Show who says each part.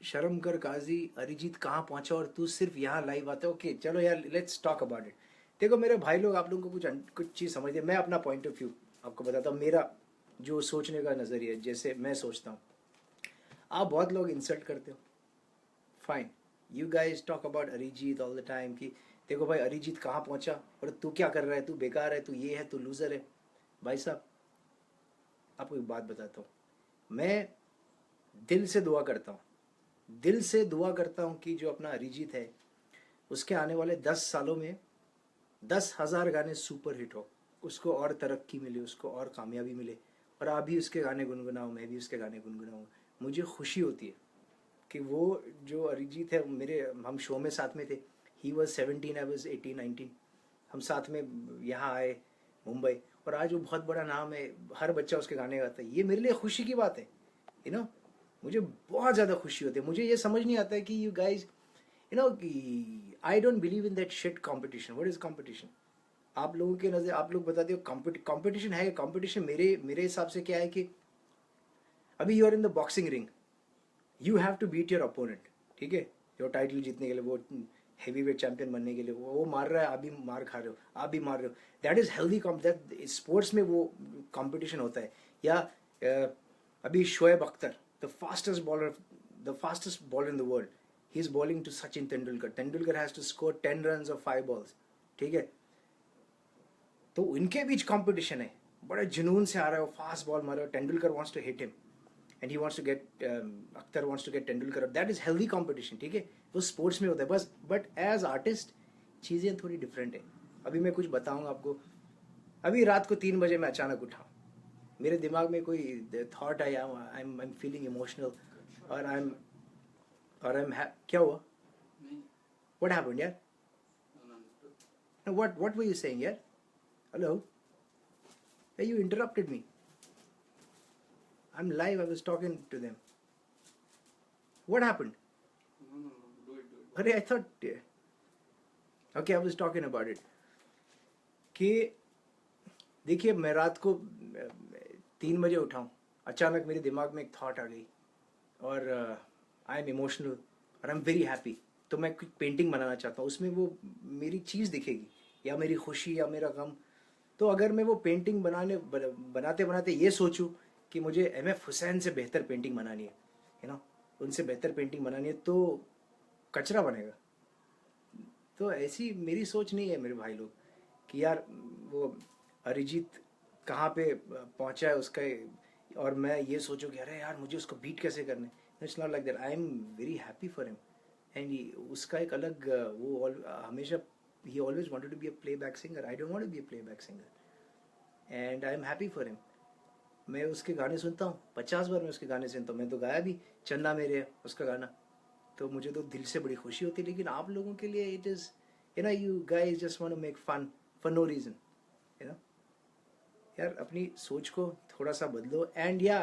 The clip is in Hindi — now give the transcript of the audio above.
Speaker 1: शर्म कर काजी, अरिजीत कहाँ पहुंचा और तू सिर्फ यहाँ लाइव आता है। ओके चलो यार, लेट्स टॉक अबाउट इट। देखो मेरे भाई लोग, आप लोगों को कुछ चीज़ समझिए। मैं अपना पॉइंट ऑफ व्यू आपको बताता हूँ, मेरा जो सोचने का नज़रिया जैसे मैं सोचता हूँ। आप बहुत लोग इंसल्ट करते हो, fine, you guys talk about Arijit all the time कि देखो भाई अरिजीत कहाँ पहुंचा और तू क्या कर रहा है, तू बेकार है, तू ये है, तू लूज़र है। भाई साहब, आपको एक बात बताता हूँ, मैं दिल से दुआ करता हूँ, दिल से दुआ करता हूँ कि जो अपना अरिजीत है उसके आने वाले 10 सालों में 10,000 गाने सुपर हिट हो, उसको और तरक्की मिले, उसको और कामयाबी मिले, और आप भी उसके गाने गुनगुनाओ, मैं भी उसके गाने गुनगुनाऊँ। मुझे खुशी होती है कि वो जो अरिजीत है, मेरे हम शो में साथ में थे, ही वॉज 17, आई वॉज 18-19, हम साथ में यहाँ आए मुंबई, और आज वो बहुत बड़ा नाम है, हर बच्चा उसके गाने गाता है। ये मेरे लिए खुशी की बात है, यू नो। मुझे बहुत ज़्यादा खुशी होती है। मुझे ये समझ नहीं आता है कि you guys, you know, I don't believe in that shit competition. What is competition? आप लोगों के नज़र, आप लोग बता दो कॉम्पिटिशन है। कॉम्पिटिशन मेरे मेरे हिसाब से क्या है कि अभी you are in the boxing ring, you have to beat your opponent, ठीक है, योर टाइटल जीतने के लिए, वो हैवी वेट चैंपियन बनने के लिए वो मार रहा है, आप भी मार खा रहे हो, आप भी मार रहे हो। That is healthy that sports में वो कंपटीशन होता है। या अभी Shoaib Akhtar, the fastest bowler, the fastest bowler in the world, he is bowling to Sachin Tendulkar. Tendulkar has to score 10 run और 5 बॉल्स, ठीक है। तो इनके बीच कंपटीशन है, बड़े जुनून से आ रहा है, वो फास्ट बॉल मार रहा है, Tendulkar wants to hit him and he wants to get, Akhtar wants to get Tendulkar. That is healthy competition, ठीक है, वो स्पोर्ट्स में होता है बस। बट एज आर्टिस्ट चीज़ें थोड़ी डिफरेंट है। अभी मैं कुछ बताऊंगा आपको। अभी रात को 3 बजे मैं अचानक उठा, मेरे दिमाग में कोई थॉट आया, आई एम फीलिंग इमोशनल, और क्या हुआ? व्हाट हैपेंड यार? व्हाट वर यू सेइंग यार? Hello, you interrupted me. I'm live, I was talking to them. What happened?
Speaker 2: No, do it.
Speaker 1: अरे I thought, okay, I was talking about it कि देखिए मैं रात को 3 बजे उठा हूँ, अचानक मेरे दिमाग में एक थॉट आ गई, और आई एम इमोशनल और आई एम वेरी हैप्पी। तो मैं कुछ पेंटिंग बनाना चाहता हूँ, उसमें वो मेरी चीज़ दिखेगी, या मेरी खुशी या मेरा गम। तो अगर मैं वो पेंटिंग बनाते बनाते ये सोचूं कि मुझे एम.एफ. हुसैन से बेहतर पेंटिंग बनानी है, यू नो, उनसे बेहतर पेंटिंग बनानी है, तो कचरा बनेगा। तो ऐसी मेरी सोच नहीं है मेरे भाई लोग कि यार वो अरिजीत कहाँ पे पहुँचा है उसका, और मैं ये सोचूं कि अरे यार मुझे उसको बीट कैसे करना है। It's not like that. I am very happy for him, and उसका एक अलग हमेशा, he always wanted to be a playback singer. I don't want to be a playback singer, and I am happy for him. मैं उसके गाने सुनता हूँ, 50 बार मैं उसके गाने सुनता हूँ। मैं तो गाया भी चन्ना मेरे उसका गाना, तो मुझे तो दिल से बड़ी खुशी होती है। लेकिन आप लोगों के लिए it is, you know, you guys just want to make fun for no reason, you know. यार अपनी सोच को थोड़ा सा बदलो, एंड या